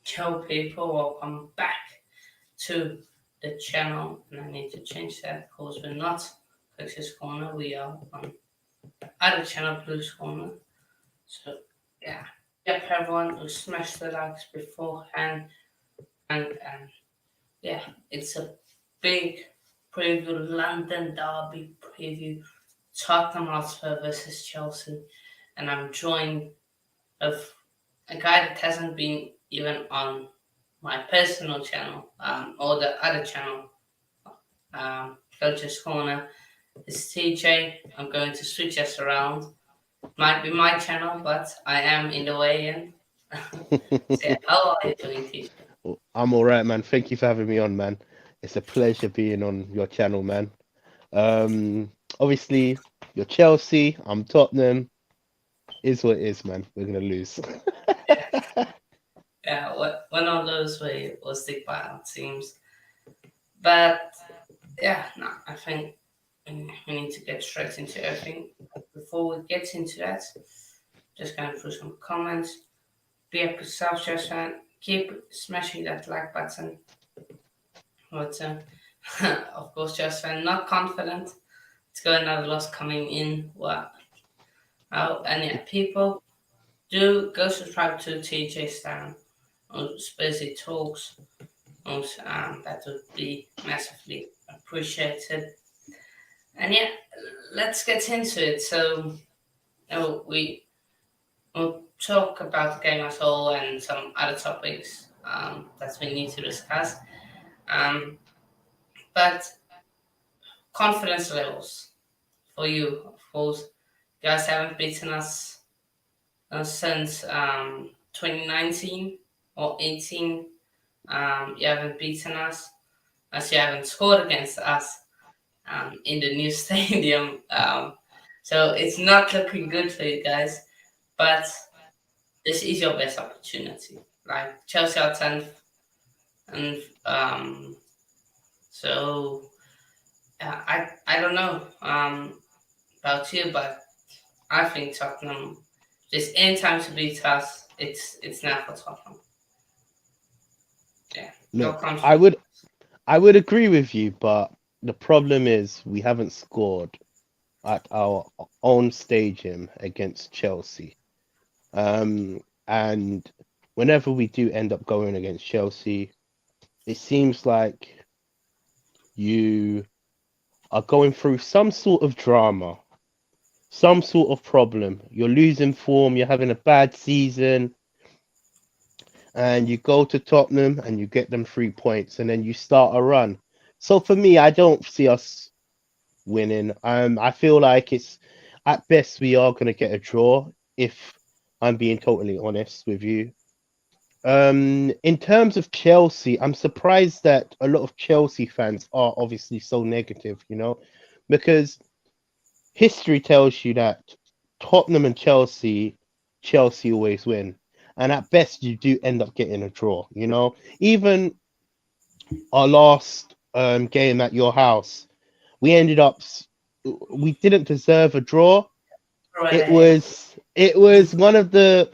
Ciao people, welcome back to the channel. And I need to change that because we're not Texas Corner, we are on other channel, Blues Corner. So yeah. Yep, everyone who smashed the likes beforehand, and yeah, it's a big preview, London Derby preview, Tottenham Hotspur versus Chelsea, and I'm joined of a guy that hasn't been even on my personal channel or the other channel, Coach's Corner. It's TJ. I'm going to switch us around. Might be my channel, but I am in the way in. So, how are you doing, TJ? I'm all right, man. Thank you for having me on, man. It's a pleasure being on your channel, man. Obviously, you're Chelsea. I'm Tottenham. Is what it is, man. We're gonna lose. Yeah, yeah. One of those way will stick by our teams, but yeah, no, I think we need to get straight into everything. But before we get into that, just going through some comments. Be up yourself, just keep smashing that like button. But of course, just not confident. It's got another loss coming in. Well, oh, and yeah, people do go subscribe to TJ Stan on Spursy Talks. That would be massively appreciated. And yeah, let's get into it. So, we'll talk about the game as a whole and some other topics that we need to discuss. Um, but confidence levels for you, of course, you guys haven't beaten us since 2019 or 18. You haven't beaten us as you haven't scored against us in the new stadium. So it's not looking good for you guys, but this is your best opportunity. Like Chelsea are 10th, and so I don't know about you, but I think Tottenham just any time to beat us, it's now for Tottenham. Yeah, your Look, I confidence. would I would agree with you, but the problem is we haven't scored at our own stadium against Chelsea. And whenever we do end up going against Chelsea, it seems like you are going through some sort of drama, some sort of problem. You're losing form, you're having a bad season, and you go to Tottenham and you get them 3 points, and then you start a run. So for me, I don't see us winning. I feel like it's at best we are going to get a draw if I'm being totally honest with you. In terms of Chelsea, I'm surprised that a lot of Chelsea fans are obviously so negative, because history tells you that Tottenham and Chelsea always win. And at best, you do end up getting a draw. Even our last game at your house, we ended up, we didn't deserve a draw. It Right. was, it was one of the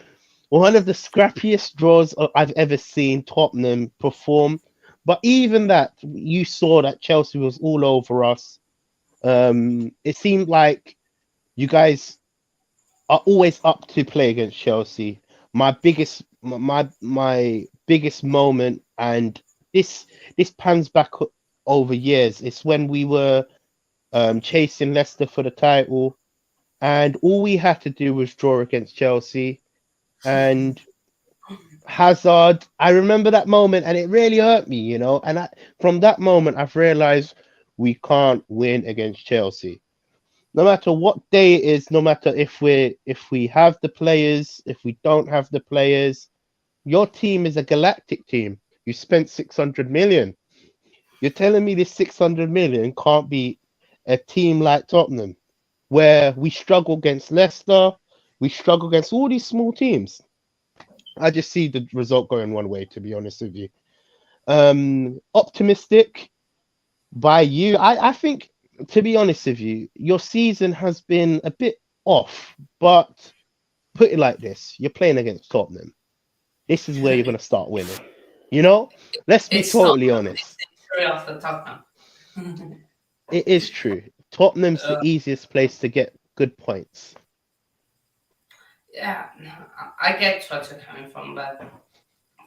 scrappiest draws I've ever seen Tottenham perform. But even that, you saw that Chelsea was all over us. It seemed like you guys are always up to play against Chelsea. My biggest moment, and this pans back over years. It's when we were chasing Leicester for the title, and all we had to do was draw against Chelsea. And Hazard, I remember that moment, and it really hurt me. And from that moment, I've realized we can't win against Chelsea no matter what day it is, no matter if we have the players, if we don't have the players. Your team is a galactic team. You spent 600 million. You're telling me this 600 million can't be a team like Tottenham, where we struggle against Leicester, we struggle against all these small teams. I just see the result going one way, to be honest with you. Optimistic by you. I think, to be honest with you, your season has been a bit off, but put it like this: you're playing against Tottenham. this is where you're gonna start winning. You know, let's be It's not totally honest. the history of the Tottenham. It is true. Tottenham's the uh, easiest place to get good points. yeah, no, I get what you're coming from, but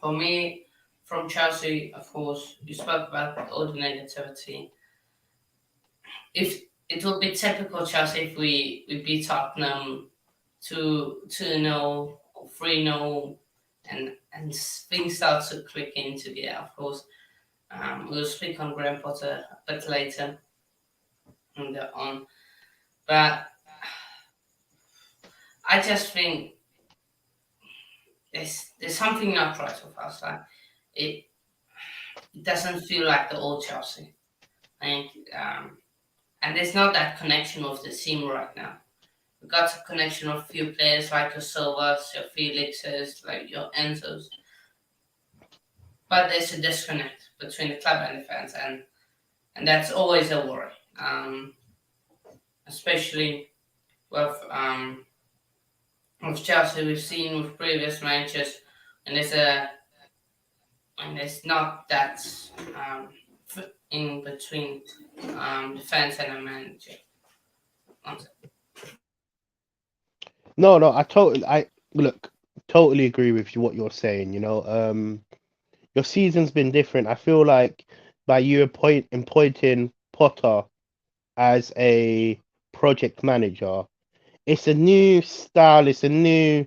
for me, from Chelsea, of course, you spoke about all the negativity. If it would be typical Chelsea if we beat Tottenham 2-0, 3-0, and things start to click into gear. Of course, we'll speak on Graham Potter a bit later on, but I just think there's something not right with us. Like it, it doesn't feel like the old Chelsea. I think, and there's not that connection with the team right now. We got a connection of few players like your Silvas, your Felixes, like your Enzos, but there's a disconnect between the club and the fans, and that's always a worry, especially with Chelsea. We've seen with previous matches, and there's not that um, in between the fans and the manager. No, no, I look, totally agree with you what you're saying. Your season's been different. I feel like by you appointing Potter as a project manager, it's a new style. It's a new,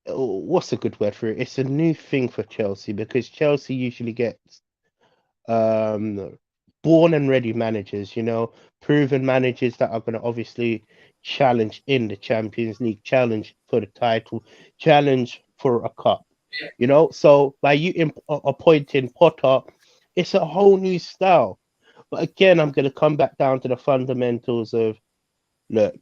what's a good word for it? It's a new thing for Chelsea because Chelsea usually gets um born and ready managers, proven managers that are going to obviously challenge in the Champions League, challenge for the title, challenge for a cup. So by you appointing Potter, it's a whole new style. But again, I'm going to come back down to the fundamentals of, look,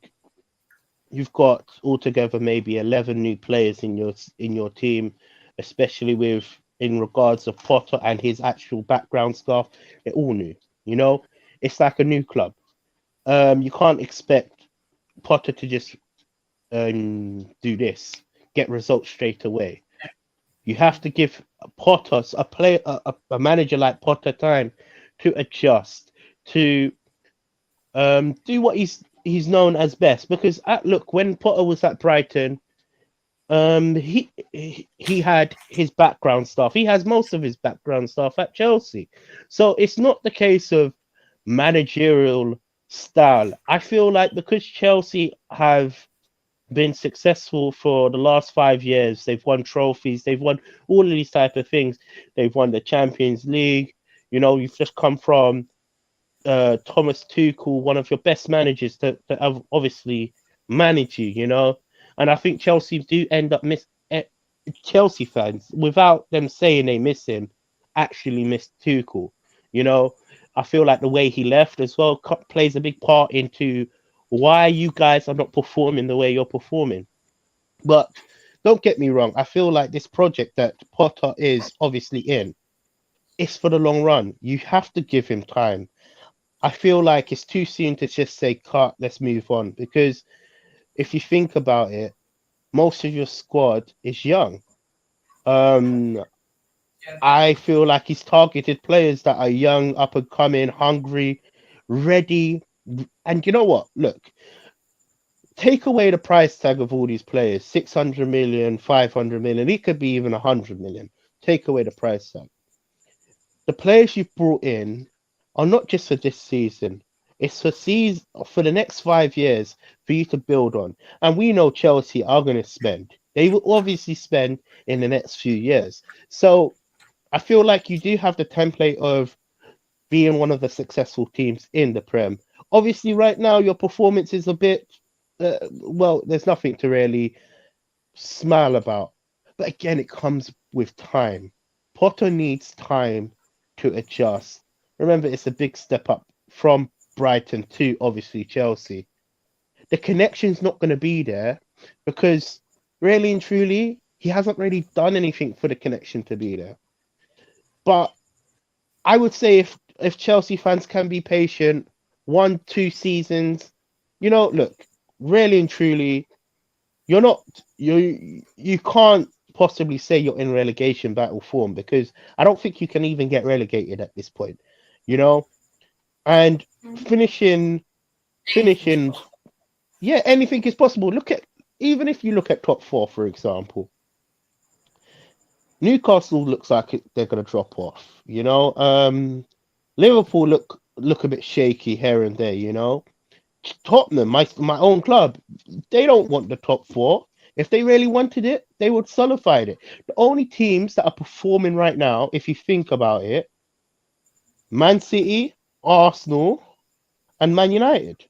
you've got altogether maybe 11 new players in your team, especially with in regards of Potter and his actual background stuff. They're all new. You know, it's like a new club. You can't expect Potter to just do this, get results straight away. You have to give Potter a manager like Potter time to adjust, to do what he's known as best. Because look, when Potter was at Brighton, he had his background stuff. He has most of his background stuff at Chelsea, so it's not the case of managerial style. I feel like because Chelsea have been successful for the last 5 years, they've won trophies, they've won all of these type of things. They've won the Champions League. You've just come from Thomas Tuchel, one of your best managers to have obviously manage you, And I think Chelsea do end up Chelsea fans, without them saying they miss him, actually miss Tuchel. You know, I feel like the way he left as well plays a big part into why you guys are not performing the way you're performing. But don't get me wrong, I feel like this project that Potter is obviously in, it's for the long run. You have to give him time. I feel like it's too soon to just say, cut, let's move on. Because if you think about it, most of your squad is young. Um, I feel like he's targeted players that are young, up and coming, hungry, ready. And you know what? Look, take away the price tag of all these players, 600 million, 500 million, it could be even 100 million. Take away the price tag. The players you've brought in are not just for this season. It's for the next 5 years for you to build on. And we know Chelsea are going to spend. They will obviously spend in the next few years. So I feel like you do have the template of being one of the successful teams in the Prem. Obviously, right now your performance is a bit, well, there's nothing to really smile about. But again, it comes with time. Potter needs time to adjust. Remember, it's a big step up from Brighton to obviously Chelsea. The connection's not going to be there because really and truly, he hasn't really done anything for the connection to be there. But I would say if Chelsea fans can be patient, 1, 2 seasons, look, really and truly, you're not you can't possibly say you're in relegation battle form because I don't think you can even get relegated at this point, you know. And finishing, Anything's finishing, possible. yeah, anything is possible. Look at even if you look at top four, for example, Newcastle looks like they're going to drop off. Liverpool look a bit shaky here and there. Tottenham, my own club, they don't want the top four. If they really wanted it, they would solidify it. The only teams that are performing right now, if you think about it, Man City, Arsenal, and Man United.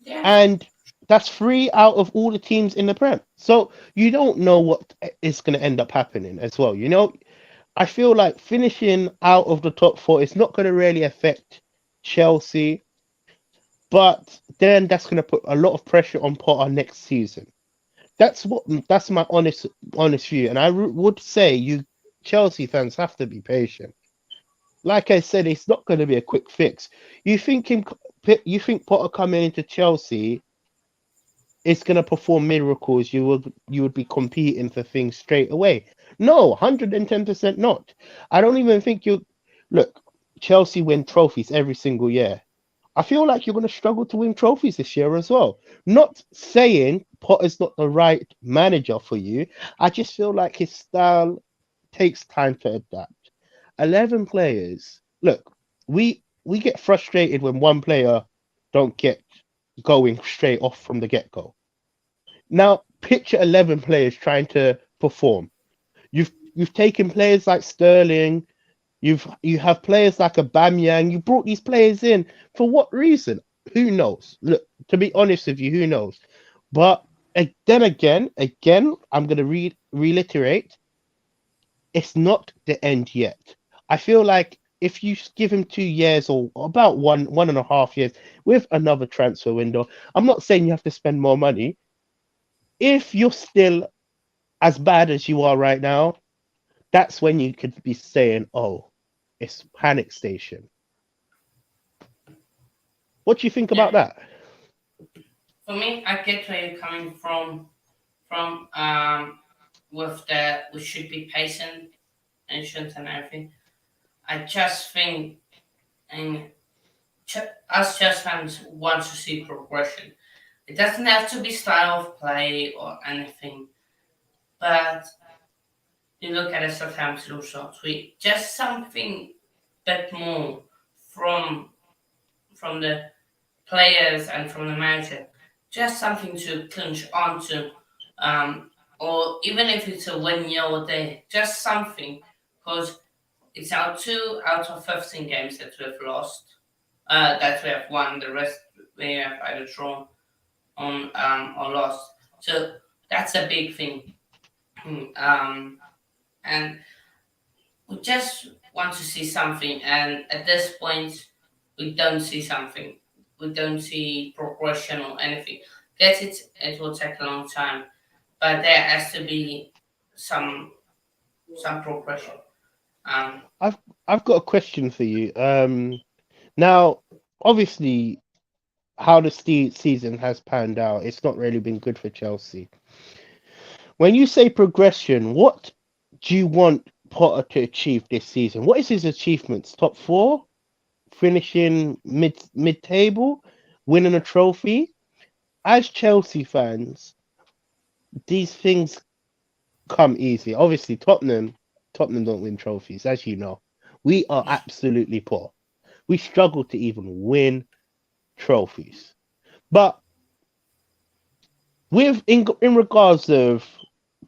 Yeah, And that's three out of all the teams in the Prem. So you don't know what is going to end up happening as well. I feel like finishing out of the top four is not going to really affect Chelsea, but then that's going to put a lot of pressure on Potter next season. That's my honest view, and would say you Chelsea fans have to be patient. Like I said, it's not going to be a quick fix. You think him, you think Potter coming into Chelsea is going to perform miracles? You would be competing for things straight away. No, 110% not. I don't even think you look. Chelsea win trophies every single year. I feel like you're going to struggle to win trophies this year as well. Not saying Potter's not the right manager for you. I just feel like his style takes time to adapt. 11 players. Look, we get frustrated when one player don't get going straight off from the get-go. Now, picture 11 players trying to perform. You've taken players like Sterling, you have players like Aubameyang. You brought these players in for what reason? Who knows? Look, to be honest with you, who knows? But then again, I'm gonna reiterate. It's not the end yet. I feel like if you give him 2 years or about one and a half years with another transfer window, I'm not saying you have to spend more money. If you're still as bad as you are right now, that's when you could be saying, "Oh, it's panic station." What do you think yeah. about that? For me, I get where you're coming from. From with the we should be patient, ancient, and everything. I just think, and us chess fans want to see progression. It doesn't have to be style of play or anything, but you look at a Southampton results, we just something bit more from from the players and from the manager, just something to clinch onto, or even if it's a win year day, just something, because it's our 2 out of 15 games that we have lost, that we have won. The rest we have either drawn on or lost. So that's a big thing. And we just want to see something, and at this point we don't see something. We don't see progression or anything. Get it, it will take a long time, but there has to be some some progression. um I've I've got a question for you. Now, obviously, how the season has panned out, it's not really been good for Chelsea. When you say progression, what do you want Potter to achieve this season? What is his achievements? Top four, finishing mid table, winning a trophy. As Chelsea fans, these things come easy. Obviously, Tottenham don't win trophies, as you know. We are absolutely poor. We struggle to even win trophies. But in regards of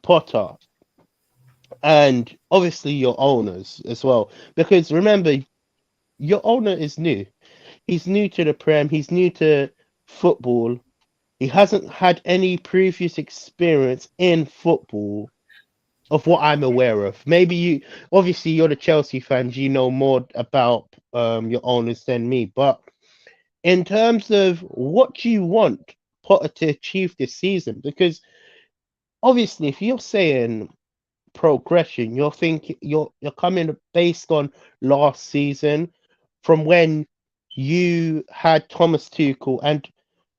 Potter and obviously your owners as well, because remember your owner is new. He's new to the Prem. He's new to football. He hasn't had any previous experience in football of what I'm aware of. Maybe obviously, you're the Chelsea fans. You know more about your owners than me. But in terms of what do you want Potter to achieve this season, because obviously, if you're saying progression, you're thinking you're coming based on last season from when you had Thomas Tuchel, and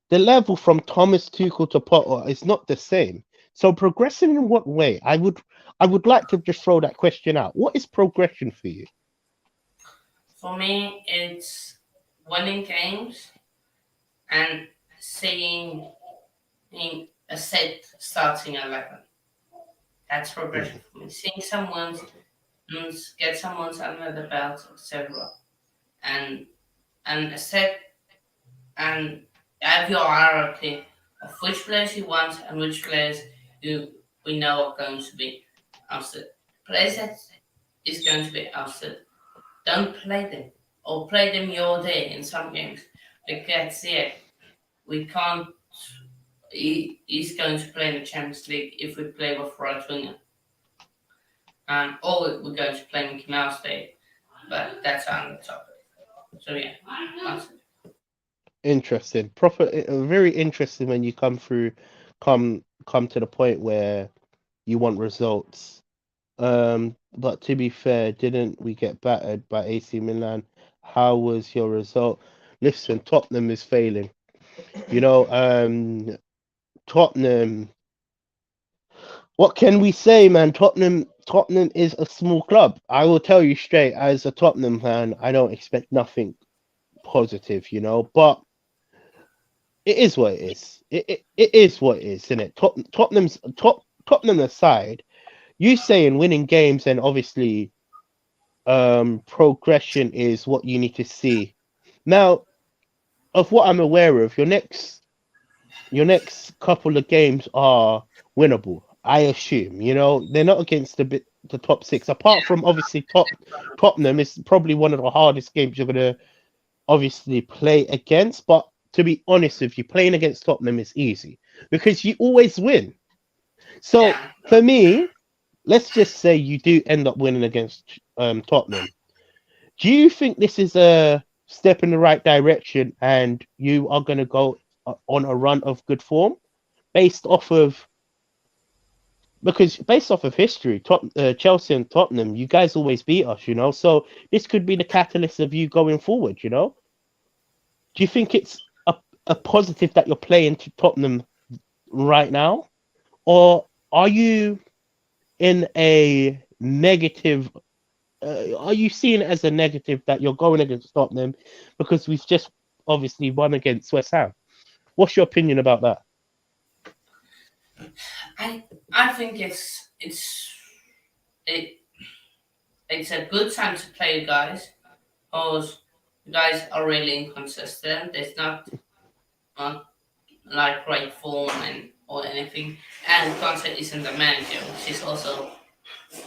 the level from Thomas Tuchel to Potter is not the same. So progressing in what way? I would like to just throw that question out. What is progression for you? For me, it's winning games and seeing in a set starting 11. That's progression Mm, for me. Seeing someone's get someone's under the belt, etc. And and a set and have your hierarchy of which players you want and which players you we know are going to be ousted. Players that is going to be ousted. Don't play them or play them your day in some games. Because yeah, we can't. He's going to play in the Champions League if we play with right winger, or we're going to play in Canal State. But that's another topic. So yeah, that's it. interesting. Very interesting when you come to the point where you want results. But to be fair, didn't we get battered by AC Milan? How was your result? Listen, Tottenham is failing. You know, Tottenham. What can we say, man? Tottenham is a small club. I will tell you straight, as a Tottenham fan, I don't expect nothing positive, but it is what it is. It is what it is, isn't it? Tottenham aside, you saying winning games and obviously progression is what you need to see. Now, of what I'm aware of, your next couple of games are winnable. I assume. They're not against the top six. Apart from obviously Tottenham is probably one of the hardest games you're gonna obviously play against. But to be honest with you, playing against Tottenham is easy because you always win. So Yeah. for me, let's just say you do end up winning against Tottenham. Do you think this is a step in the right direction and you are going to go on a run of good form based off of based off of history, Chelsea and Tottenham, you guys always beat us. So this could be the catalyst of you going forward. Do you think it's a positive that you're playing to Tottenham right now, or are you in a negative? Are you seeing it as a negative that you're going against Tottenham because we've just obviously won against West Ham? What's your opinion about that? I I think it it's a good time to play, guys, because you guys are really inconsistent. It's not uh, like great form and or anything. And Conte isn't the manager, which is also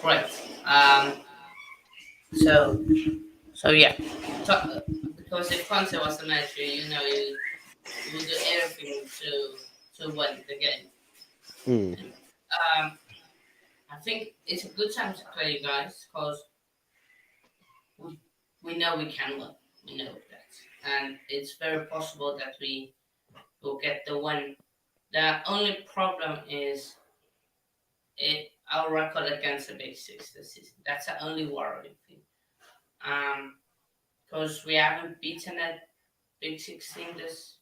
great. Um, so yeah, because if Conte was the manager, you would do everything to win the game. Mm, And I think it's a good time to play, you guys, because we, we know we can win. We know that, and it's very possible that we will get the win. The only problem is our record against the Big Six this season. That's the only worrying thing. Um, because we haven't beaten a Big Six team this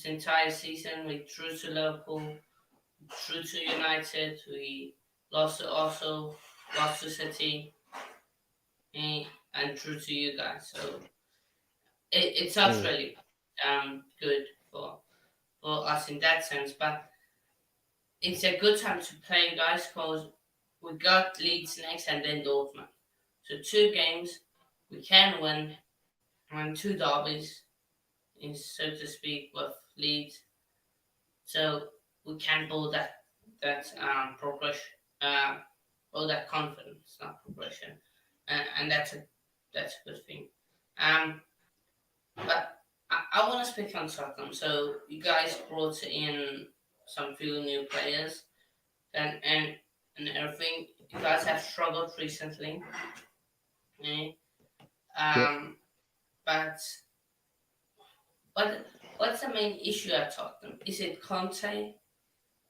entire season. We drew to Liverpool, drew to United. We also lost to City, and drew to you guys. So it's not mm, really good for us in that sense. But it's a good time to play, guys, because we got Leeds next and then Dortmund. So two games we can win, and two derbies, is so to speak, with Leeds. So we can build that progression, build that confidence, not progression, and that's a good thing. Um, but I want to speak on Tottenham. So you guys brought in some few new players and everything. You guys have struggled recently, eh? yeah. Um, but what what's the main issue at Tottenham? Is it Conte?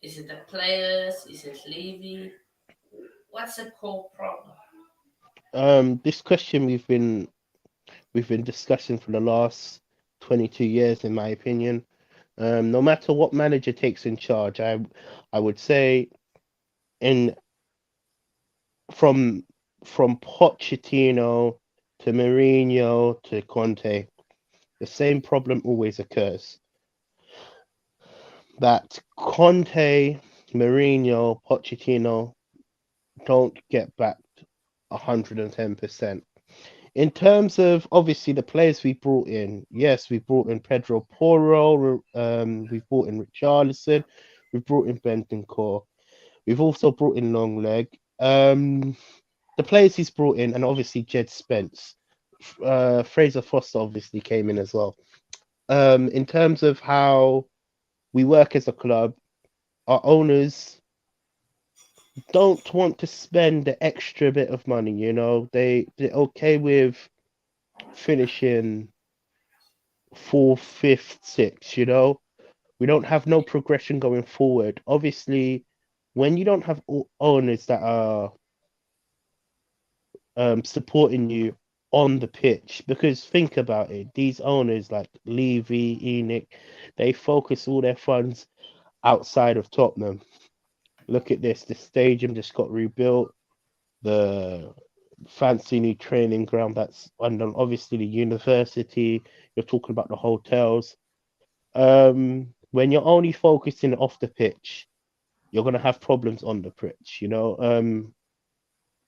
Is it the players? Is it Levy? What's the core problem? This question we've been discussing for the last 22 years, in my opinion. No matter what manager takes in charge, I would say in from from Pochettino to Mourinho to Conte, the same problem always occurs. That Conte, Mourinho, Pochettino don't get back 110%. In terms of obviously the players we brought in, yes, we brought in Pedro Porro, we've brought in Richarlison, we've brought in Bentancur, we've also brought in Longleg. The players he's brought in, and obviously Jed Spence, Fraser Foster obviously came in as well. In terms of how we work as a club, our owners don't want to spend the extra bit of money. They're okay with finishing fourth, fifth, sixth. We don't have no progression going forward. Obviously, when you don't have owners that are supporting you on the pitch, because think about it, these owners like Levy, Enoch, they focus all their funds outside of Tottenham. Look at this, the stadium just got rebuilt, the fancy new training ground that's under obviously the university. You're talking about the hotels. When you're only focusing off the pitch, you're gonna have problems on the pitch. I'm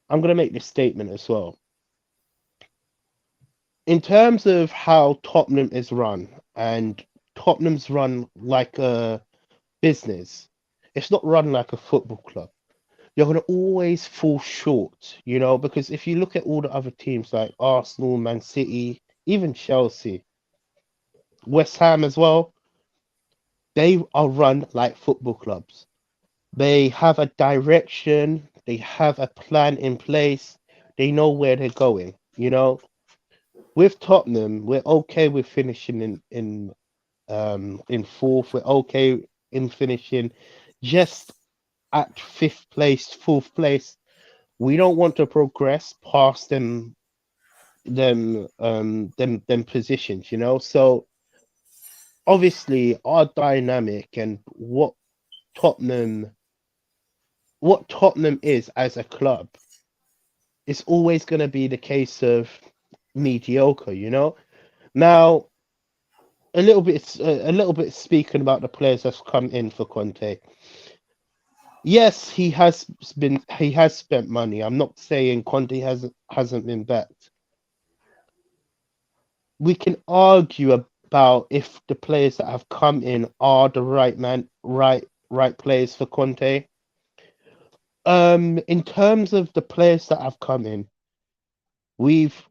gonna make this statement as well. In terms of how Tottenham is run, and Tottenham's run like a business, it's not run like a football club. You're going to always fall short, because if you look at all the other teams like Arsenal, Man City, even Chelsea, West Ham as well, they are run like football clubs. They have a direction, they have a plan in place, they know where they're going. With Tottenham, we're okay with finishing in fourth. We're okay in finishing just at fifth place, fourth place. We don't want to progress past them positions. So obviously our dynamic and Tottenham Tottenham is as a club is always going to be the case of mediocre. Now a little bit speaking about the players that's come in for Conte. Yes, he has spent money. I'm not saying Conte hasn't been backed. We can argue about if the players that have come in are the right players for Conte. In terms of the players that have come in, we've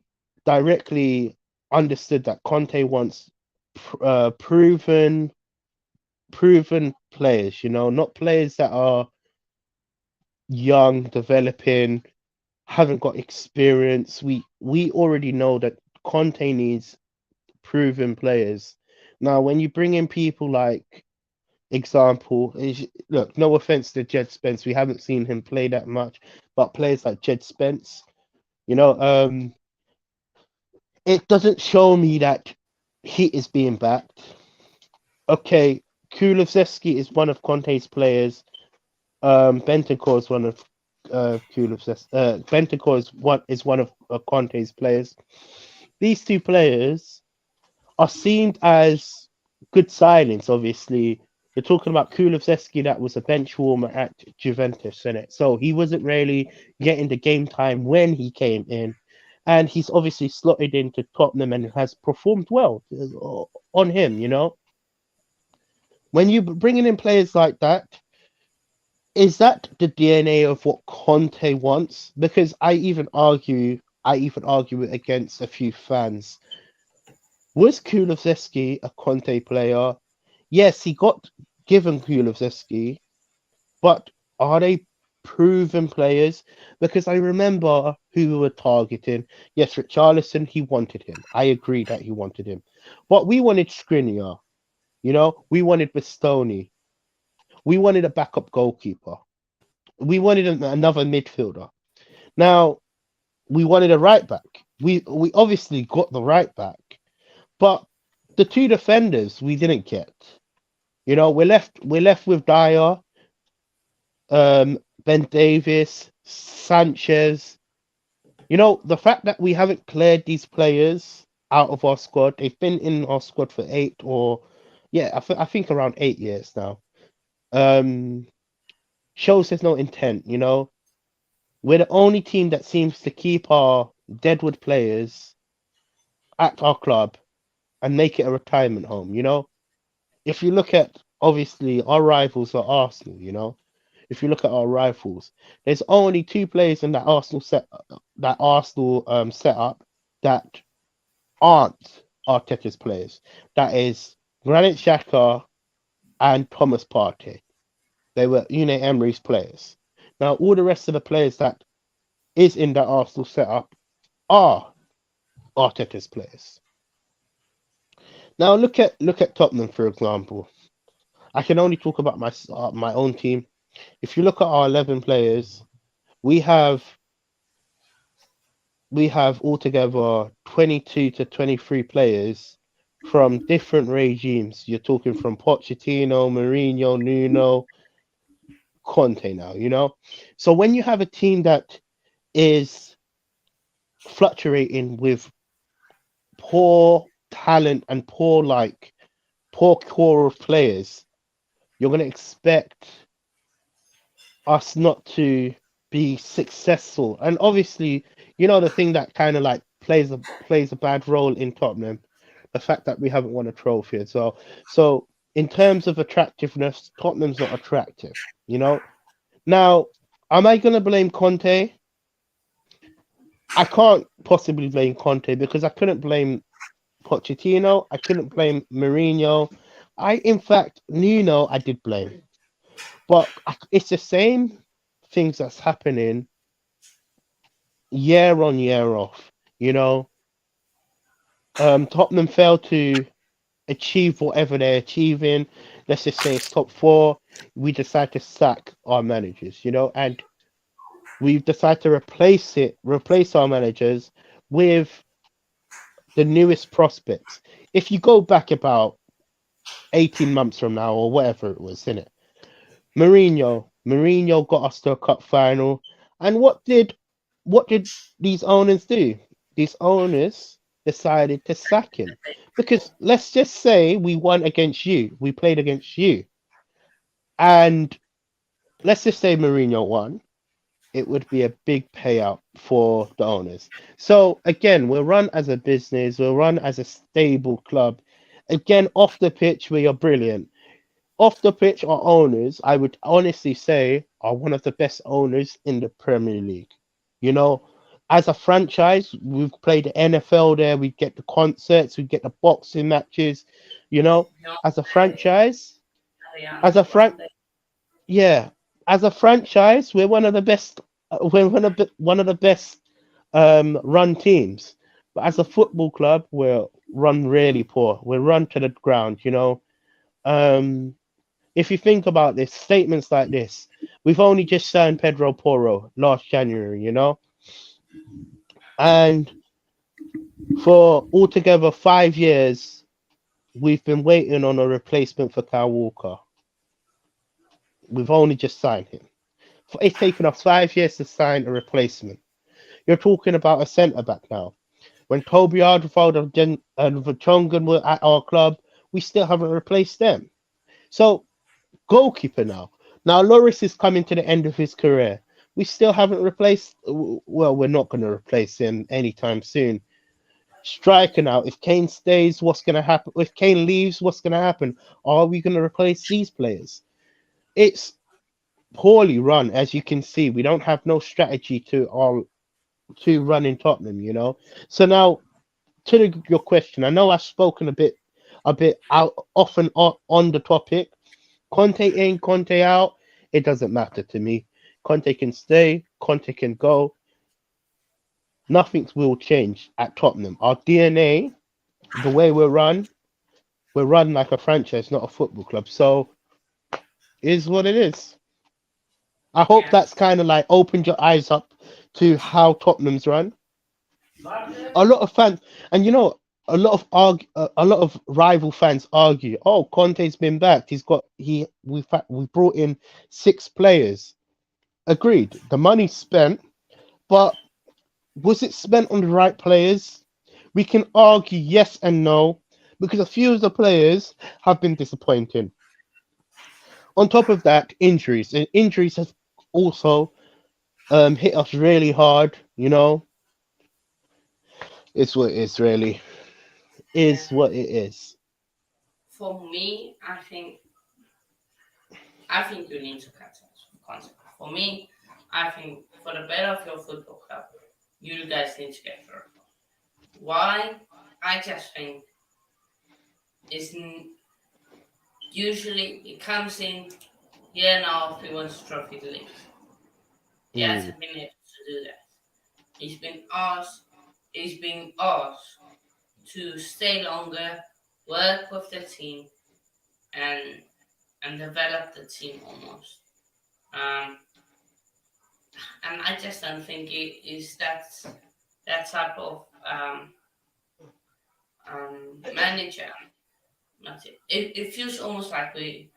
directly understood that Conte wants proven players. Not players that are young, developing, haven't got experience. We already know that Conte needs proven players. Now, when you bring in people like look, no offense to Jed Spence, we haven't seen him play that much, but players like Jed Spence, you know, um, it doesn't show me that he is being backed. Okay, Kulusevski is one of Conte's players. Bentancur is one of Bentancur is one of Conte's players. These two players are seen as good signings. Obviously, you're talking about Kulusevski, that was a bench warmer at Juventus, in it. So he wasn't really getting the game time when he came in, and he's obviously slotted into Tottenham and has performed well on him. When you bringing in players like that, is that the DNA of what Conte wants? Because I even argue it against a few fans. Was Kulusevski a Conte player? Yes, he got given Kulusevski, but are they proven players? Because I remember who we were targeting. Yes, Richarlison, he wanted him. I agree that he wanted him. But we wanted Skriniar, we wanted Bastoni, we wanted a backup goalkeeper, we wanted another midfielder. Now, we wanted a right back. We obviously got the right back, but the two defenders we didn't get. We're left with Dyer, Ben Davis, Sanchez. The fact that we haven't cleared these players out of our squad, they've been in our squad for yeah, I think around 8 years now. Um, Shows there's no intent. We're the only team that seems to keep our deadwood players at our club and make it a retirement home. If you look at, obviously, our rivals are Arsenal. If you look at our rivals, there's only two players in that Arsenal setup that aren't Arteta's players. That is Granit Xhaka and Thomas Partey. They were Unai Emery's players. Now, all the rest of the players that is in that Arsenal setup are Arteta's players. Now, look at Tottenham, for example. I can only talk about my own team. If you look at our 11 players, we have we have altogether 22 to 23 players from different regimes. You're talking from Pochettino, Mourinho, Nuno, Conte now, So when you have a team that is fluctuating with poor talent and poor core of players, you're going to expect us not to be successful. And obviously, the thing that kind of like plays a bad role in Tottenham, the fact that we haven't won a trophy as well. So in terms of attractiveness, Tottenham's not attractive. Now, am I going to blame Conte? I can't possibly blame Conte because I couldn't blame Pochettino. I couldn't blame Mourinho. In fact, Nuno, I did blame. But it's the same things that's happening year on year off. Tottenham failed to achieve whatever they're achieving. Let's just say it's top four. We decide to sack our managers, and we decide to replace our managers with the newest prospects. If you go back about 18 months from now or whatever it was, in it, Mourinho got us to a cup final. And what did these owners do? These owners decided to sack him. Because let's just say we won against you. We played against you. And let's just say Mourinho won. It would be a big payout for the owners. So again, we'll run as a business, we'll run as a stable club. Again, off the pitch, we are brilliant. Off the pitch, our owners, I would honestly say, are one of the best owners in the Premier League. You know, as a franchise, we've played the NFL there, we get the concerts, we get the boxing matches. You know, No, as a franchise, as Italiano a one fran, day. yeah, as a franchise, we're one of the best. We're one of the best run teams. But as a football club, we're run really poor. We're run to the ground. Um, if you think about this, statements like this, we've only just signed Pedro Porro last January, and for altogether 5 years, we've been waiting on a replacement for Kyle Walker. We've only just signed him. It's taken us 5 years to sign a replacement. You're talking about a centre back now. When Toby Alderweireld and Vertonghen were at our club, we still haven't replaced them. So goalkeeper now. Now Loris is coming to the end of his career. We still haven't replaced. Well, we're not going to replace him anytime soon. Striker now. If Kane stays, what's going to happen? If Kane leaves, what's going to happen? Are we going to replace these players? It's poorly run, as you can see. We don't have no strategy to run in Tottenham. So now to your question, I know I've spoken a bit out often on the topic. Conte in, Conte out. It doesn't matter to me. Conte can stay, Conte can go. Nothing will change at Tottenham. Our DNA, the way we're run like a franchise, not a football club. So is what it is. I hope Yeah. that's kind of like opened your eyes up to how Tottenham's run. A lot of fans, and a lot of rival fans argue, oh, Conte's been backed. We brought in 6 players. Agreed. The money's spent, but was it spent on the right players? We can argue yes and no because a few of the players have been disappointing. On top of that, injuries. And injuries have also hit us really hard. It's what it is, really. Yeah. Is what it is. For me, I think you need to cut ties with contact. For me, I think for the better of your football club, you guys need to get rid of them. Why? I just think it's usually it comes in. Yeah, now if he wants to trophy the league, he Mm. hasn't been able to do that. He's been asked. He's been asked to stay longer, work with the team, and develop the team almost. Um, and I just don't think it is that type of manager. It feels almost like we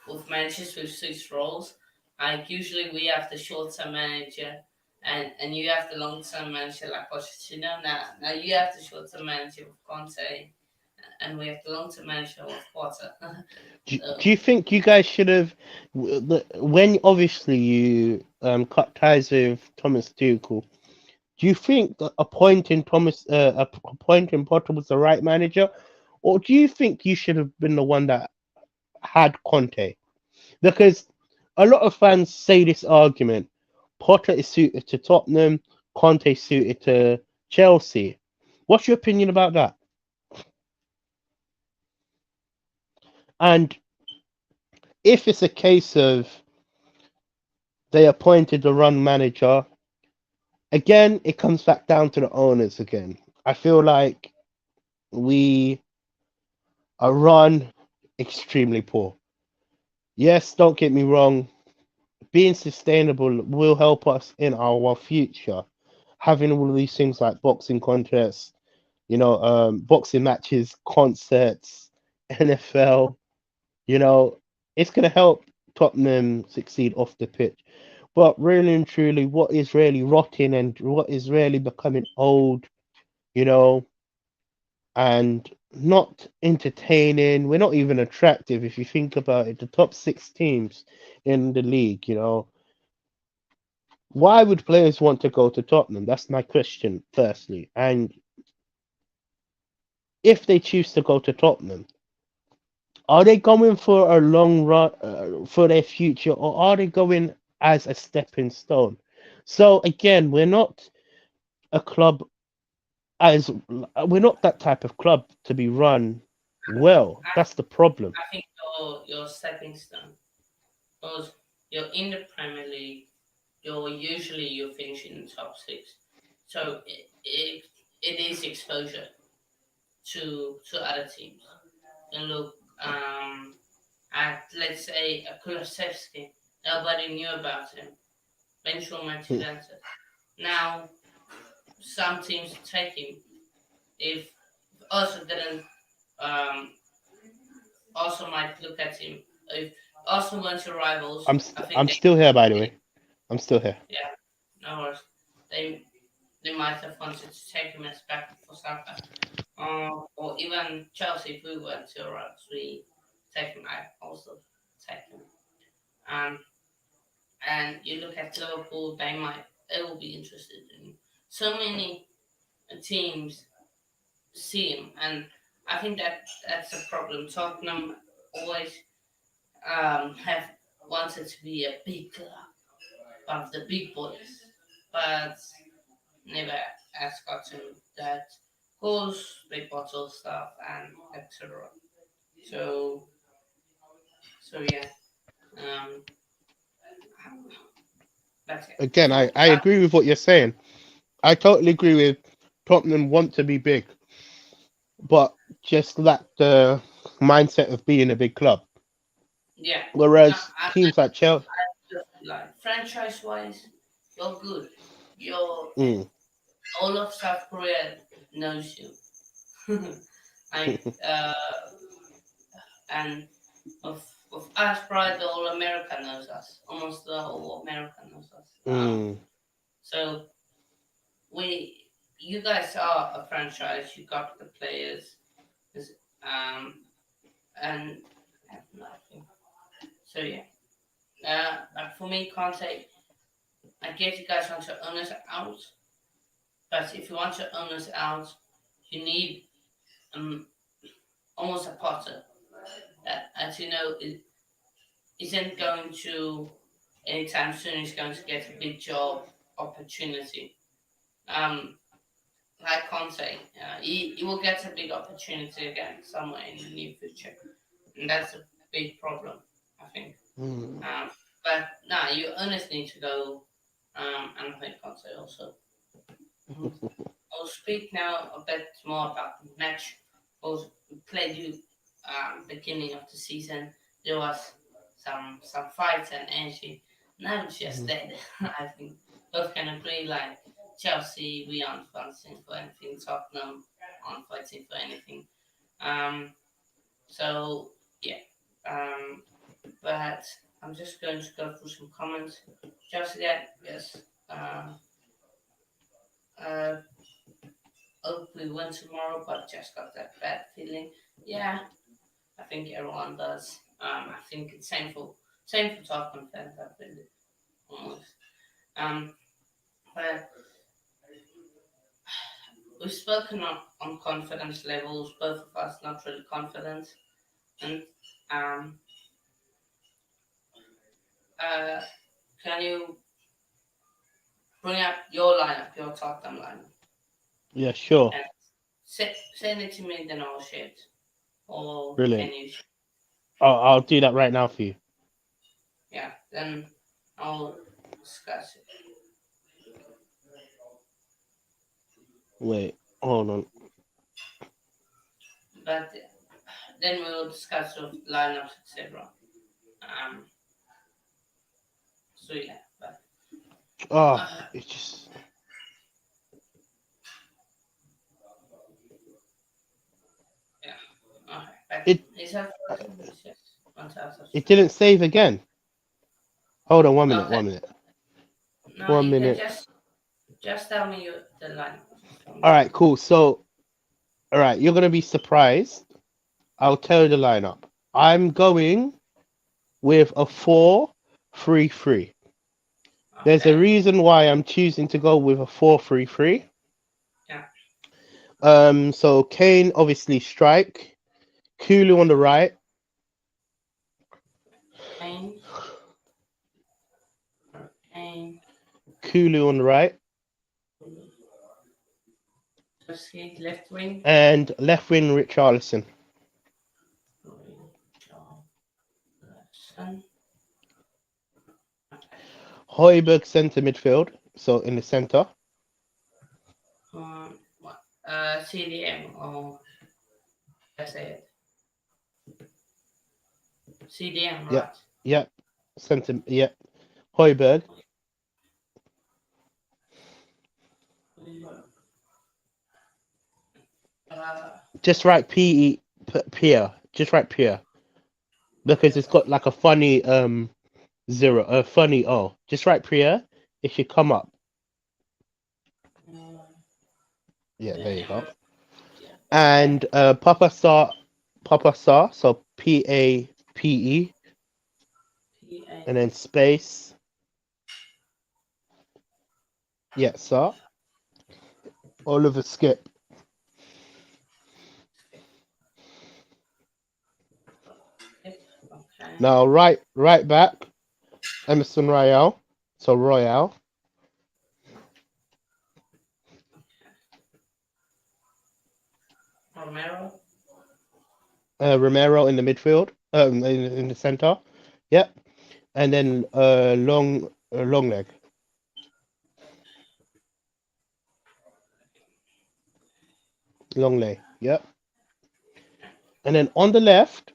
with managers with 6 roles. Like usually we have the short term manager and you have the long term manager like Pochettino. Now you have the short term manager with Conte and we have the long term manager with Potter. Do So you think you guys should have, when obviously you cut ties with Thomas Tuchel? Do you think that appointing Potter was the right manager, or do you think you should have been the one that had Conte? Because a lot of fans say this argument: Potter is suited to Tottenham, Conte is suited to Chelsea. What's your opinion about that? And if it's a case of they appointed the run manager, again, it comes back down to the owners again. I feel like we are run extremely poor. Yes, don't get me wrong, being sustainable will help us in our future. Having all of these things like boxing contests, boxing matches, concerts, NFL, you know, it's going to help Tottenham succeed off the pitch. But really and truly, what is really rotting and what is really becoming old, you know, and not entertaining. We're not even attractive if you think about it. The top 6 teams in the league, why would players want to go to Tottenham? That's my question, firstly. And if they choose to go to Tottenham, are they going for a long run for their future, or are they going as a stepping stone? So again, a club as we're not that type of club to be run well. I, That's the problem. I think your stepping stone because you're in the Premier League. You're finishing in the top 6, so it is exposure to other teams. And look at let's say a Kulusevski. Nobody knew about him. Eventual Manchester Hmm. United. Now some teams take him. If also didn't um, also might look at him. If also went to rivals, I think I'm still here, by the way. I'm still here. yeah, no worries. They they might have wanted to take him as backup for Saka. Or even Chelsea, if we went to rivals, we take him. I also take him. Um, and you look at Liverpool, they will be interested in so many teams see him, and I think that's a problem. Tottenham always have wanted to be a big club, one of the big boys, but never has gotten that goals, big bottle stuff, and etc. So so yeah, um, that's it. Again, For I agree with what you're saying. I totally agree with Tottenham want to be big, but just lack the mindset of being a big club. yeah, no, Whereas teams like Chelsea, I just like franchise wise, you're good. You're mm, all of South Korea knows you. I and with us, probably the whole America knows us. Almost the whole America knows us. Mm. So we, you guys are a franchise. You got the players, um, and have nothing. So yeah, like for me, Conte, I get you guys want to own us out, but if you want to own us out, you need um, almost a Potter that, as you know, isn't going to anytime soon. He's going to get a big job opportunity. Um, like Conte, he will get a big opportunity again somewhere in the near future, and that's a big problem, I think. Mm. Um, but nah, you honestly need to go, and I think Conte also. Mhm. I'll speak now a bit more about the match. We played you beginning of the season. There was some fight and energy. Now it's just Mm. dead. I think both can agree. Like Chelsea, we aren't fighting for anything. Tottenham aren't fighting for anything. Um, so yeah. Um, but I'm just going to go through some comments. Chelsea, yeah, yes. Uh, hope we win tomorrow, but just got that bad feeling. Yeah, I think everyone does. I think it's same for Tottenham fans. I believe almost. Um, but we've spoken on confidence levels. Both of us not really confident, and um, uh, can you bring up your lineup, your Tottenham lineup, Yeah, sure. and send it to me, then I'll share it. Or can Brilliant. you? I'll do that right now for you. Yeah, then I'll discuss it. Wait, hold on. But then we'll discuss of lineups, etc. Um, so yeah, but Oh, uh, it's just yeah, okay. But it. is that uh, yes, fantastic. It didn't save again. Hold on, 1 minute. Okay, 1 minute. no, One you can minute. just tell me the lineup. Just tell me All the right, lineup. cool. So, all right, you're gonna be surprised. I'll tell you the lineup. I'm going with a 4-3-3. There's a Okay, reason why I'm choosing to go with a 4-3-3. yeah, So Kane obviously strike, Kulu on the right, Kane, Kane, Kulu on the right, Chelsea left wing, and left wing Richarlison. Richarlison. Okay, Hoiberg centre midfield, so in the centre. what? CDM or I say it. CDM, Yep, right? yep, centre, yep. Hoiberg. Uh, Just write Pierre. Just write Pierre because it's got like a funny zero, a funny O. Just write Pierre. It should come up. uh, Yeah, there you go. yeah, okay. And Papa Star. So Pape, and then PA. space. Yeah, Star. Oliver Skip. Okay. Now right back. Emerson Royale. So Royale. Romero. Romero in the midfield. In the center. Yep. And then long leg. Long leg. Yep. And then on the left,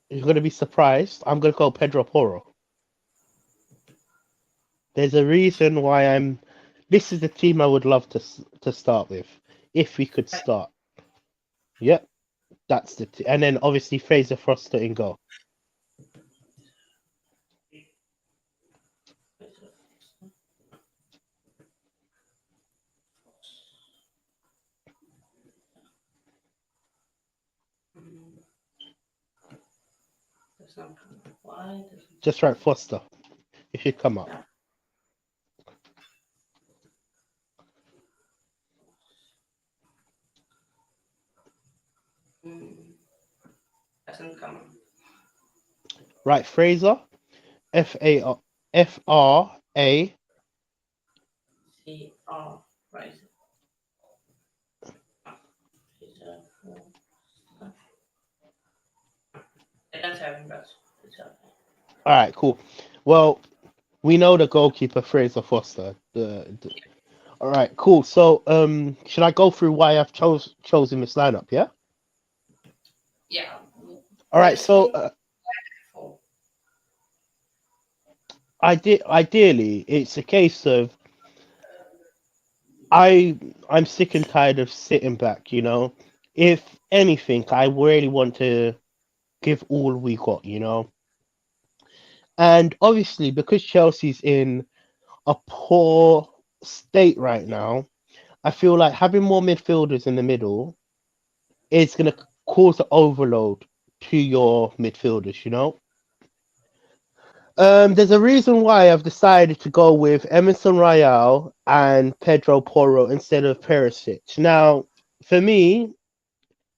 you're gonna be surprised. I'm gonna go Pedro Porro. There's a reason why I'm. This is the team I would love to start with, if we could But start. Yep, that's and then obviously Fraser Foster in goal. Mm, Does not come. Why doesn't Just right, Foster. It should come up. yeah. Mm, doesn't come. Right, Fraser. F-R-A. C R right. He's a fool. I don't have him, but it's okay. All right, cool. Well, we know the goalkeeper Fraser Foster. All right, cool. So, should I go through why I've chosen this lineup? Yeah. Yeah. All right. So, Basically, for ideally, it's a case of I'm sick and tired of sitting back. If anything, I really want to give all we got. And obviously, because Chelsea's in a poor state right now, I feel like having more midfielders in the middle is going to cause an overload to your midfielders. There's a reason why I've decided to go with Emerson Royale and Pedro Porro instead of Perisic. Now, for me,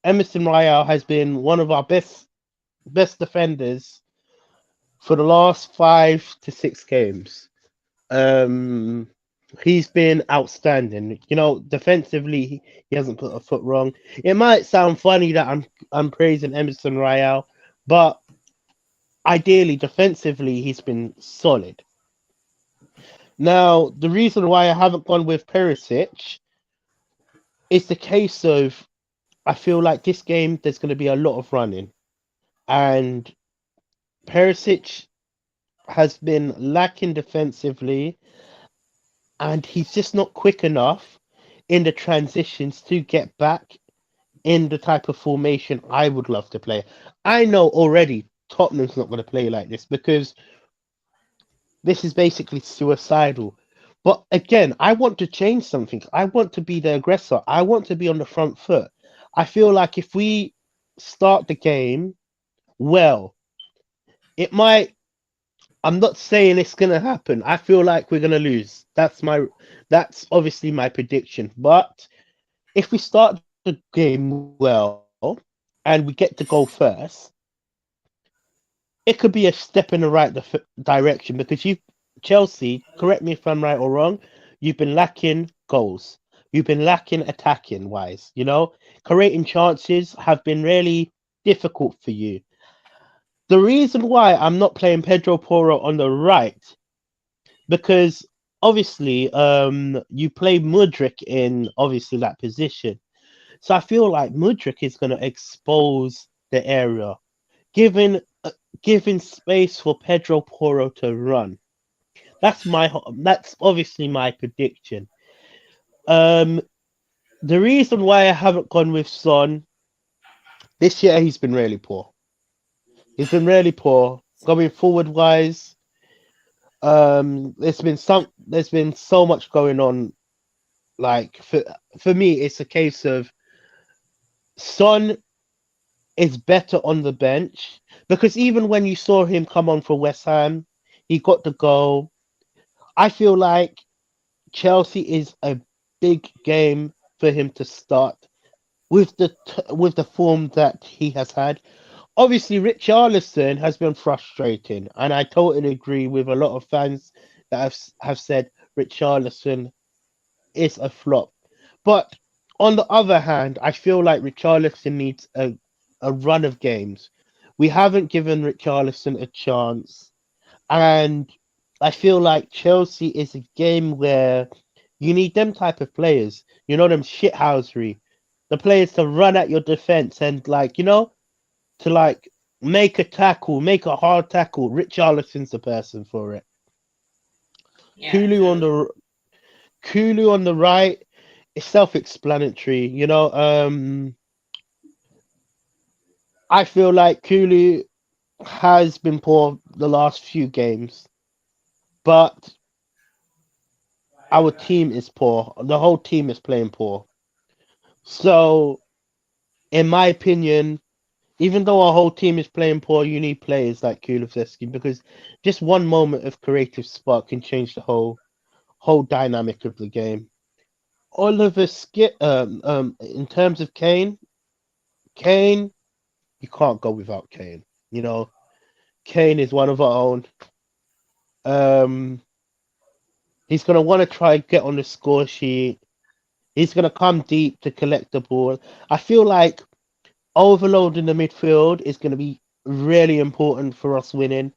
Emerson Royale has been one of our best defenders for the last 5 to 6 games. Um, he's been outstanding. Defensively, he hasn't put a foot wrong. It might sound funny that I'm praising Emerson Royale, but ideally, defensively, he's been solid. Now, the reason why I haven't gone with Perisic is the case of I feel like this game there's going to be a lot of running, and Perisic has been lacking defensively, and he's just not quick enough in the transitions to get back in the type of formation I would love to play. I know already Tottenham's not going to play like this because this is basically suicidal. But again, I want to change something. I want to be the aggressor. I want to be on the front foot. I feel like if we start the game well, it might. I'm not saying it's gonna happen. I feel like we're gonna lose. That's obviously my prediction. But if we start the game well and we get to go first, it could be a step in the right direction because you Chelsea, correct me if I'm right or wrong, you've been lacking goals. You've been lacking attacking wise. Creating chances have been really difficult for you. The reason why I'm not playing Pedro Porro on the right because obviously you play Mudrik in obviously that position. So I feel like Mudrik is going to expose the area, giving giving space for Pedro Porro to run. That's obviously my prediction. Um, the reason why I haven't gone with Son this year, he's been really poor. He's been really poor going forward wise. There's been so much going on. Like for me, it's a case of Son is better on the bench because even when you saw him come on for West Ham, he got the goal. I feel like Chelsea is a big game for him to start with the form that he has had. Obviously, Richarlison has been frustrating, and I totally agree with a lot of fans that have said Richarlison is a flop. But on the other hand, I feel like Richarlison needs a run of games. We haven't given Richarlison a chance, and I feel like Chelsea is a game where you need them type of players. Them shithousery, the players to run at your defense and to make a tackle, make a hard tackle. Richarlison's the person for it. yeah, Kulu on true. the Kulu on the right is self-explanatory. I feel like Kulu has been poor the last few games, but our team is poor. The whole team is playing poor. So, in my opinion, even though our whole team is playing poor, you need players like Kulusevski because just one moment of creative spark can change the whole dynamic of the game. Oliver Skip, in terms of Kane, you can't go without Kane. You know, Kane is one of our own. Um, he's gonna want to try and get on the score sheet. He's gonna come deep to collect the ball. I feel like overloading the midfield is gonna be really important for us winning.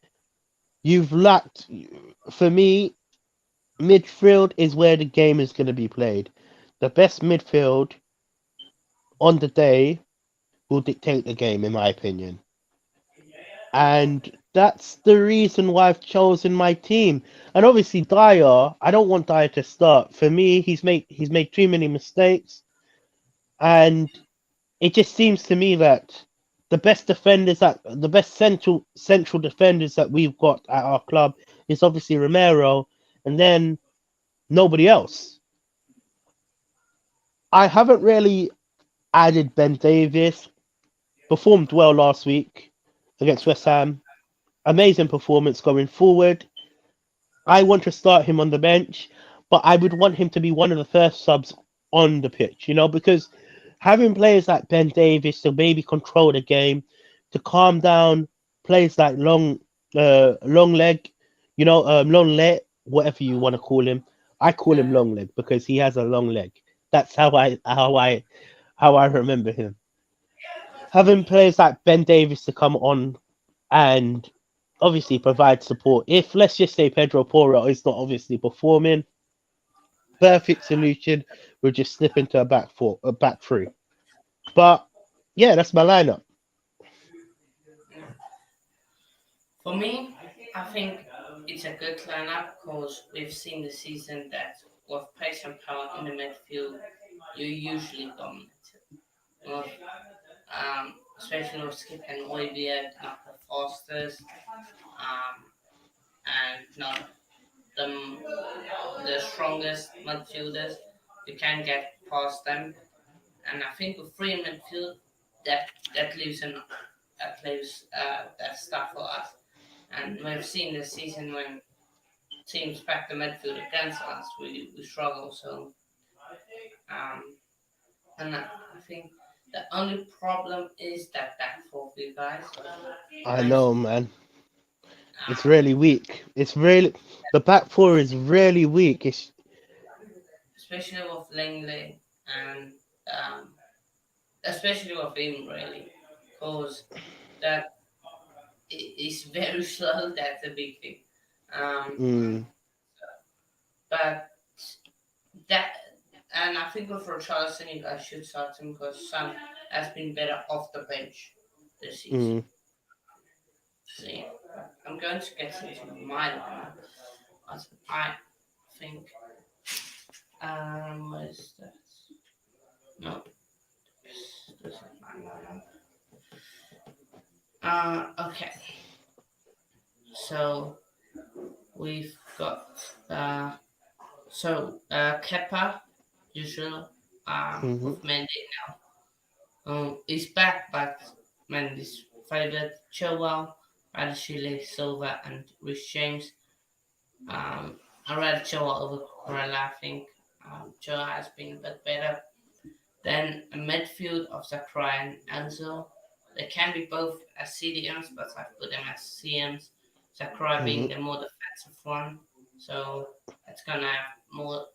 You've lacked, for me, midfield is where the game is gonna be played. The best midfield on the day will dictate the game, in my opinion. And that's the reason why I've chosen my team. And obviously Dyer, I don't want Dyer to start. For me, he's made too many mistakes, and it just seems to me that the best central defenders that we've got at our club is obviously Romero, and then nobody else. I haven't really added Ben Davis. Performed well last week against West Ham. Amazing performance going forward. I want to start him on the bench, but I would want him to be one of the first subs on the pitch, because having players like Ben Davis to maybe control the game, to calm down players like long leg, long leg, whatever you want to call him. I call him long leg because he has a long leg. That's how I remember him. Having players like Ben Davis to come on and obviously provide support. If let's just say Pedro Porro is not obviously performing, perfect solution would just slip into a back three. But yeah, that's my lineup. For me, I think it's a good lineup because we've seen this season that with pace and power in the midfield, you usually dominate it. With, especially with Skip and Oibia, not the fastest, and not the, the strongest midfielders. You can get past them, and I think with free midfield, that that leaves that stuff for us. And we've seen this season when teams pack the midfield against us, we struggle. So, um, and I think the only problem is that back four for you guys. I And know, man. It's um, really weak. It's really the back four is really weak. It's especially with Langley and especially with him, really, because that is very slow. That's a big thing. Um, mm, but that, and I think with Richarlison, you guys should start him because Sam has been better off the bench this season. mm. So yeah, I'm going to get into my lineup. As I think, what is that? No, this is my lineup. Okay, so we've got Kepa, usual, Hmm. with Mendy now. He's back, but Mendy's favourite, Chilwell, Radishile, Silva, and Rhys James. I read Chilwell over Corella, I think. Chilwell has been a bit better. Then a midfield of Zachariah and Enzo. They can be both as CDMs, but I've put them as CMs. Zachariah being Hmm. the more defensive one, so it's gonna have more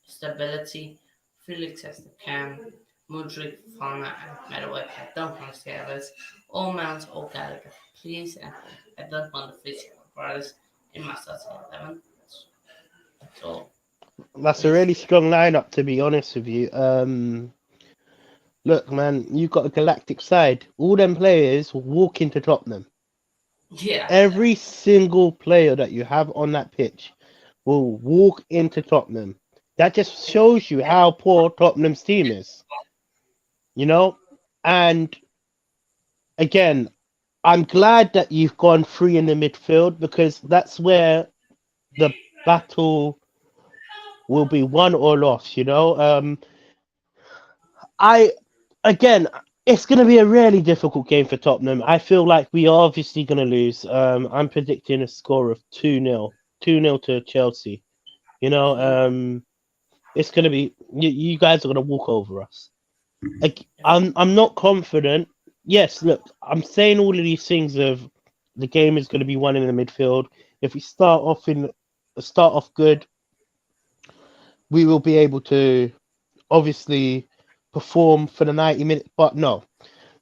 stability. Felix as the cam, Mudrik, Fana, and Meadoway. I don't want to say others. All Mounts, all Gallagher, please. And I don't want the physical brothers in my starting 11. That's all. That's a Please. really strong lineup, to be honest with you. Look, man, you've got a galactic side. All them players walk into Tottenham. Yeah, Every single player that you have on that pitch will walk into Tottenham. That just shows you how poor Tottenham's team is, you know? And again, I'm glad that you've gone three in the midfield because that's where the battle will be won or lost. I again, it's going to be a really difficult game for Tottenham. I feel like we are obviously going to lose. I'm predicting a score of 2-0, 2-0 to Chelsea. You know, it's going to be you guys are going to walk over us. Like, I'm not confident. Yes, look, I'm saying all of these things of the game is going to be won in the midfield. If we start off good, we will be able to obviously perform for the 90 minutes. But no,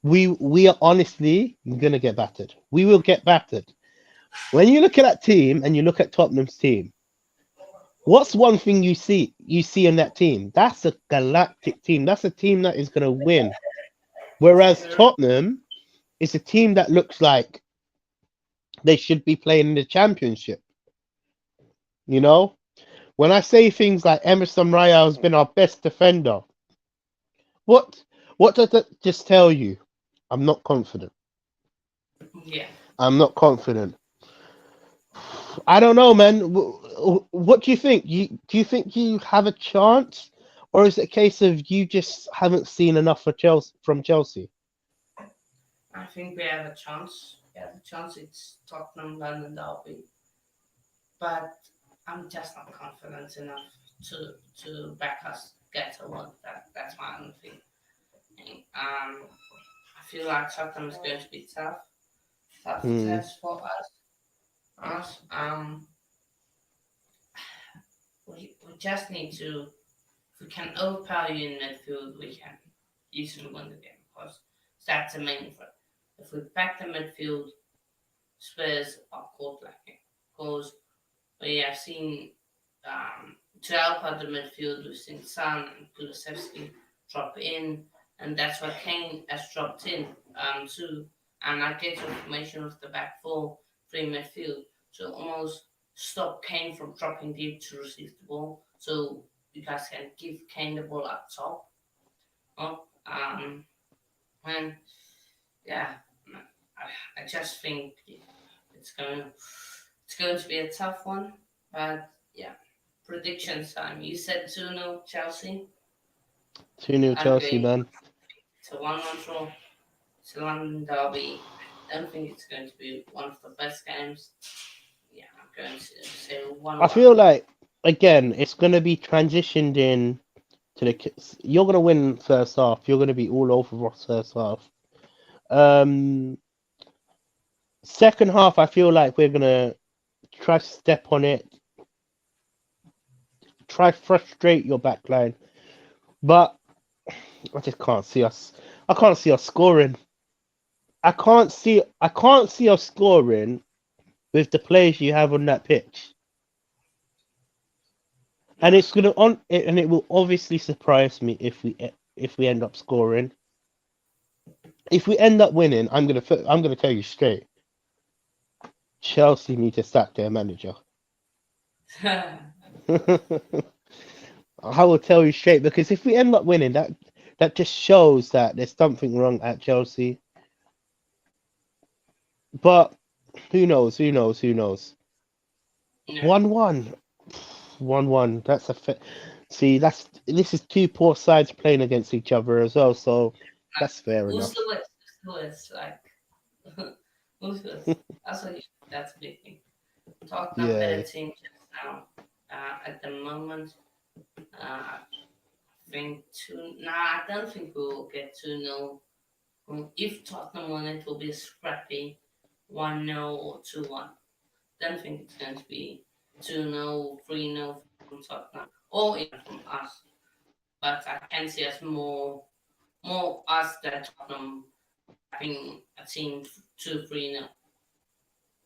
we are honestly gonna get battered. We will get battered. When you look at that team and you look at Tottenham's team, what's one thing you see in that team? That's a galactic team. That's a team that is gonna win. Whereas Sure. Tottenham is a team that looks like they should be playing in the championship. You know, when I say things like Emerson Royale has been our best defender, what what does that just tell you? I'm not confident. Yeah. I'm not confident. I don't know, man. What do you think? Do you think you have a chance, or is it a case of you just haven't seen enough for Chelsea from Chelsea? I think we have a chance. We have a chance. It's Tottenham, London derby, but I'm just not confident enough to back us get a one. That's my only thing. I feel like Tottenham is going to be tough Hmm. test for us. We just need to. If we can overpower you in midfield, we can easily win the game because that's the main threat. If we back the midfield, Spurs are caught lacking because we have seen to help out the midfield, we've seen Son and Kulusevski drop in, and that's why Kane has dropped in too. And I get information of the back four, three midfield to almost stop Kane from dropping deep to receive the ball. So you guys can give Kane the ball up top. Oh, and yeah, I just think it's going it's going to be a tough one, but yeah. Predictions time. You said 2-0 Chelsea. 2-0 I'm Chelsea, going man. to 1-1 draw. It's a London derby. I don't think it's going to be one of the best games. Yeah, I'm going to say I 1-1. feel like again, it's gonna be transitioned in to You're gonna win first half. You're gonna be all over us first half. Um, Second half, I feel like we're gonna try to step on it, try frustrate your backline, but I just can't see us. I can't see us scoring. I can't see us scoring with the players you have on that pitch. And Yeah. it will obviously surprise me if we end up scoring. If we end up winning, I'm gonna tell you straight. Chelsea need to sack their manager. I will tell you straight because if we end up winning, that just shows that there's something wrong at Chelsea. But who knows? Who knows? Who knows? yeah. 1-1. 1-1. See, this is two poor sides playing against each other as well, so that's fair Who's the enough. worst? Who's the worst? Like, who's the worst? That's a big thing. Tottenham better Yeah. team just now. At the moment, I think two. Nah, I don't think we'll get 2-0. If Tottenham win, it will be a scrappy 1-0 or 2-1. Don't think it's going to be 2-0, 3-0 from Tottenham or even from us. But I can see us more us than Tottenham having a team 2-3-0.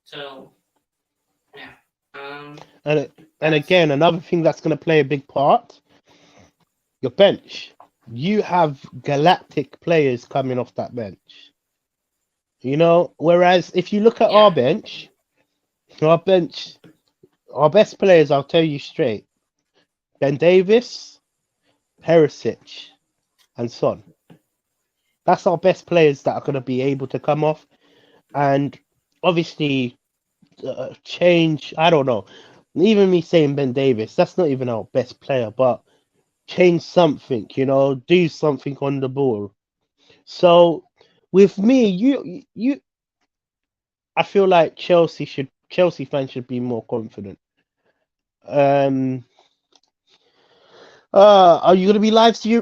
So yeah, And that's again, another thing that's going to play a big part, your bench. You have galactic players coming off that bench. Whereas if you look at yeah, our bench, our best players, I'll tell you straight, Ben Davis, Perisic, and Son. That's our best players that are going to be able to come off. And obviously, change. I don't know. Even me saying Ben Davis, that's not even our best player, but change something. Do something on the ball. So with me, I feel like Chelsea fans should be more confident. Um, are you gonna be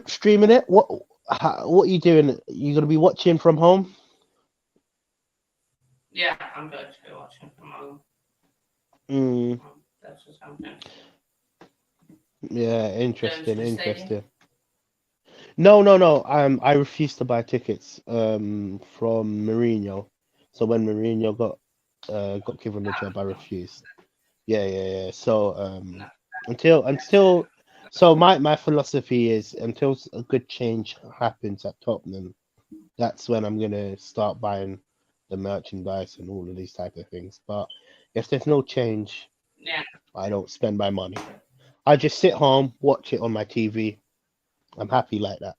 streaming it? What are you doing? You gonna be watching from home? Yeah, I'm going to be watching from home. Mm, That's what I'm going to do. yeah, Going to interesting, the stadium? interesting. No, no, no. I refused to buy tickets from Mourinho. So when Mourinho got given the job, I No, refused. Yeah, yeah, yeah. So no. That's until so my philosophy is until a good change happens at Tottenham, that's when I'm gonna start buying the merchandise and all of these type of things. But if there's no change, yeah, I don't spend my money. I just sit home, watch it on my TV. I'm happy like that.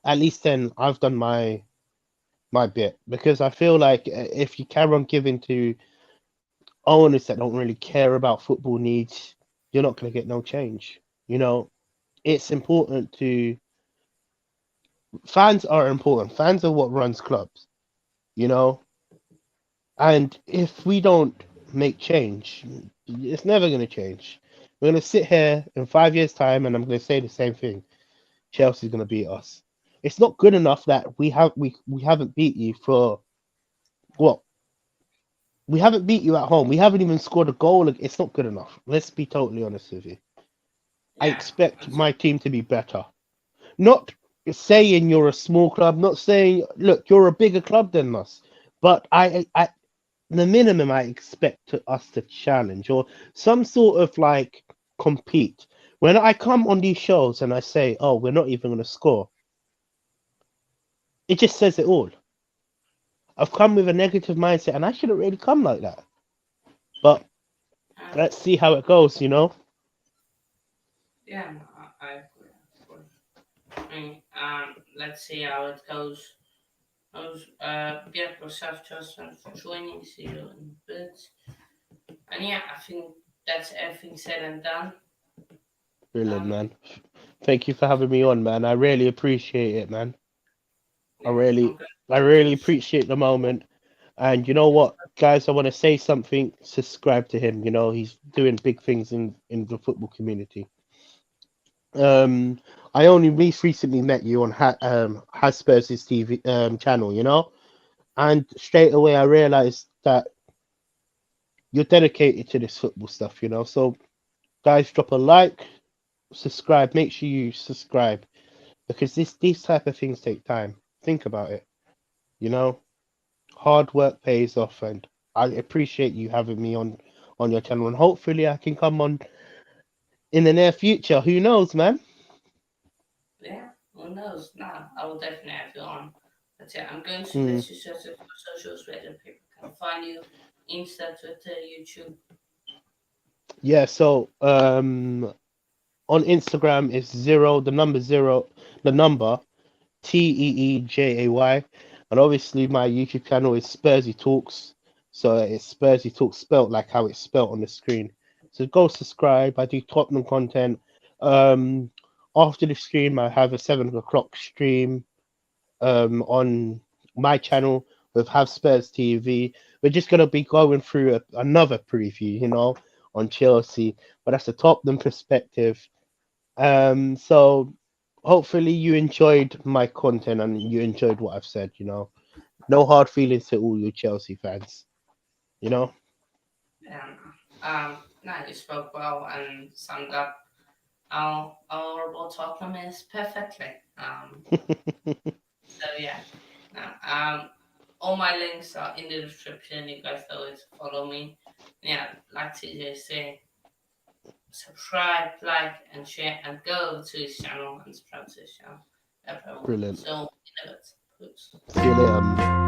At least then I've done my bit because I feel like if you carry on giving to owners that don't really care about football needs, you're not going to get no change. You know, it's important to fans are important. Fans are what runs clubs, you know, and if we don't make change, it's never going to change. We're going to sit here in 5 years' time and I'm going to say the same thing. Chelsea's going to beat us. It's not good enough that we haven't beat you for what we haven't beat you at home. We haven't even scored a goal. It's not good enough. Let's be totally honest with you. I yeah. expect That's it. my team to be better. Not saying you're a small club, not saying look, you're a bigger club than us. But I the minimum I expect us to challenge or some sort of like compete. When I come on these shows and I say, "Oh, we're not even going to score," it just says it all. I've come with a negative mindset, and I shouldn't really come like that. But Um, let's see how it goes. yeah, no, I agree. Of course. Let's see how it goes. Get yourself, Justin, for joining. See you in a bit. And yeah, I think that's everything said and done. Brilliant, Um, man. Thank you for having me on, man. I really appreciate it, man. I yeah, I'm really, going I really to. appreciate the moment. And you know what, guys, I want to say something. Subscribe to him. He's doing big things in the football community. Um, I only recently met you on Hotspur's TV channel, and straight away I realized that you're dedicated to this football stuff. So, guys, drop a like, subscribe. Make sure you subscribe because these type of things take time. Think about it. You know, hard work pays off, and I appreciate you having me on your channel, and hopefully I can come on in the near future. Who knows, man? Yeah, who knows? Nah, I will definitely have you on. But yeah, I'm going to Mm. let you search it for socials where the people can find you: Insta, Twitter, YouTube. Yeah. So on Instagram it's zero, the number zero, the number Teejay, and obviously my YouTube channel is Spursy Talks. So it's Spursy Talks spelt like how it's spelt on the screen. So go subscribe. I do Tottenham content. Um, After the stream, I have a 7 o'clock stream on my channel with Have Spurs TV. We're just gonna be going through another preview, on Chelsea, but that's a Tottenham perspective. So hopefully you enjoyed my content and you enjoyed what I've said. No hard feelings to all you Chelsea fans, you know? And nah, you spoke well and summed up our what Tottenham is perfectly. So yeah, nah, all my links are in the description. You guys know it. Follow me. Yeah, like TJ say, subscribe, like, and share, and go to his channel and subscribe to his channel. Everyone. Brilliant. So, in a bit. Peace. See you later.